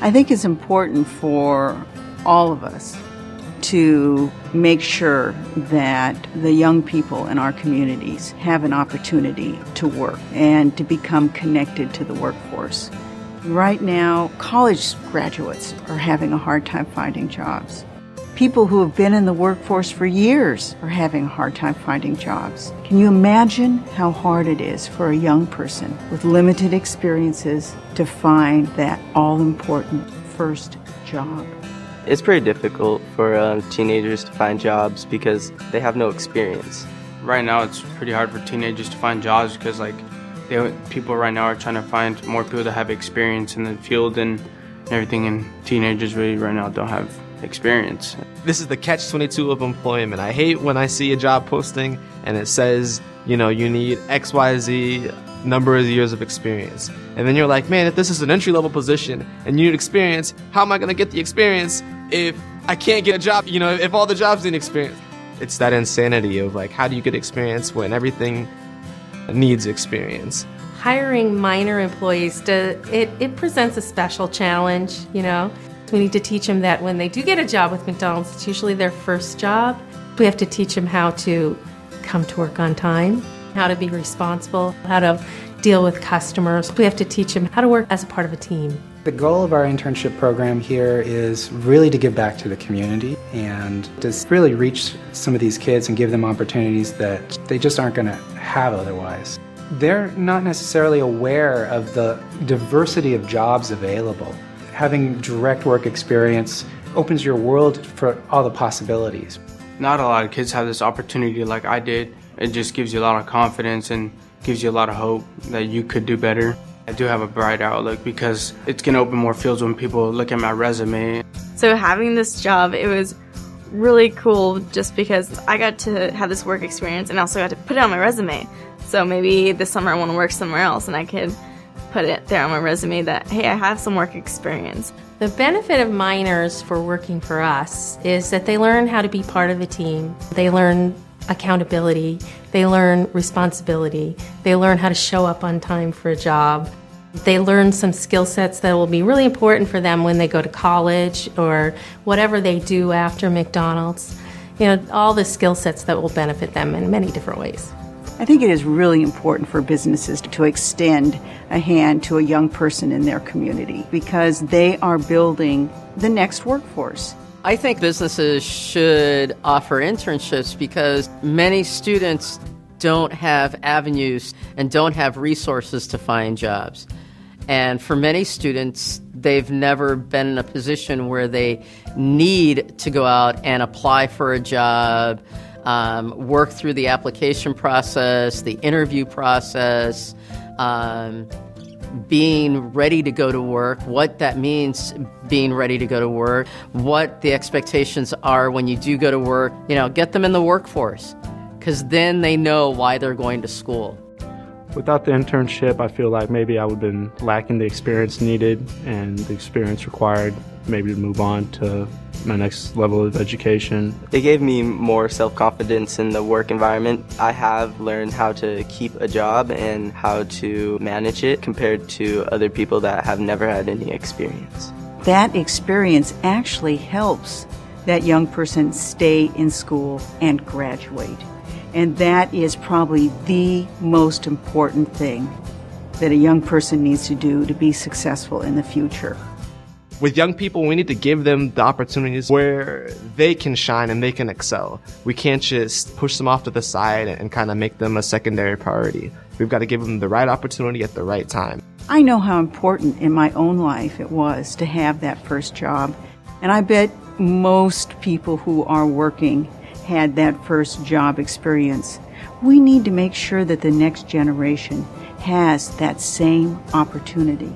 I think it's important for all of us to make sure that the young people in our communities have an opportunity to work and to become connected to the workforce. Right now, college graduates are having a hard time finding jobs. People who have been in the workforce for years are having a hard time finding jobs. Can you imagine how hard it is for a young person with limited experiences to find that all-important first job? It's pretty difficult for teenagers to find jobs because they have no experience. Right now it's pretty hard for teenagers to find jobs because people right now are trying to find more people that have experience in the field and everything, and teenagers really right now don't have experience. This is the catch-22 of employment. I hate when I see a job posting and it says, you need XYZ number of years of experience. And then you're like, man, if this is an entry-level position and you need experience, how am I going to get the experience if I can't get a job, if all the jobs need experience? It's that insanity of how do you get experience when everything needs experience? Hiring minor employees, it presents a special challenge, We need to teach them that when they do get a job with McDonald's, it's usually their first job. We have to teach them how to come to work on time, how to be responsible, how to deal with customers. We have to teach them how to work as a part of a team. The goal of our internship program here is really to give back to the community and to really reach some of these kids and give them opportunities that they just aren't going to have otherwise. They're not necessarily aware of the diversity of jobs available. Having direct work experience opens your world for all the possibilities. Not a lot of kids have this opportunity like I did. It just gives you a lot of confidence and gives you a lot of hope that you could do better. I do have a bright outlook because it's going to open more fields when people look at my resume. So having this job, it was really cool just because I got to have this work experience and also got to put it on my resume. So maybe this summer I want to work somewhere else and I could put it there on my resume that, hey, I have some work experience. The benefit of minors for working for us is that they learn how to be part of a team. They learn accountability. They learn responsibility. They learn how to show up on time for a job. They learn some skill sets that will be really important for them when they go to college or whatever they do after McDonald's. All the skill sets that will benefit them in many different ways. I think it is really important for businesses to extend a hand to a young person in their community because they are building the next workforce. I think businesses should offer internships because many students don't have avenues and don't have resources to find jobs. And for many students, they've never been in a position where they need to go out and apply for a job, work through the application process, the interview process, being ready to go to work, what that means being ready to go to work, what the expectations are when you do go to work. Get them in the workforce because then they know why they're going to school. Without the internship, I feel like maybe I would have been lacking the experience needed and the experience required maybe to move on to my next level of education. It gave me more self-confidence in the work environment. I have learned how to keep a job and how to manage it compared to other people that have never had any experience. That experience actually helps that young person stay in school and graduate. And that is probably the most important thing that a young person needs to do to be successful in the future. With young people, we need to give them the opportunities where they can shine and they can excel. We can't just push them off to the side and kind of make them a secondary priority. We've got to give them the right opportunity at the right time. I know how important in my own life it was to have that first job. And I bet most people who are working had that first job experience. We need to make sure that the next generation has that same opportunity.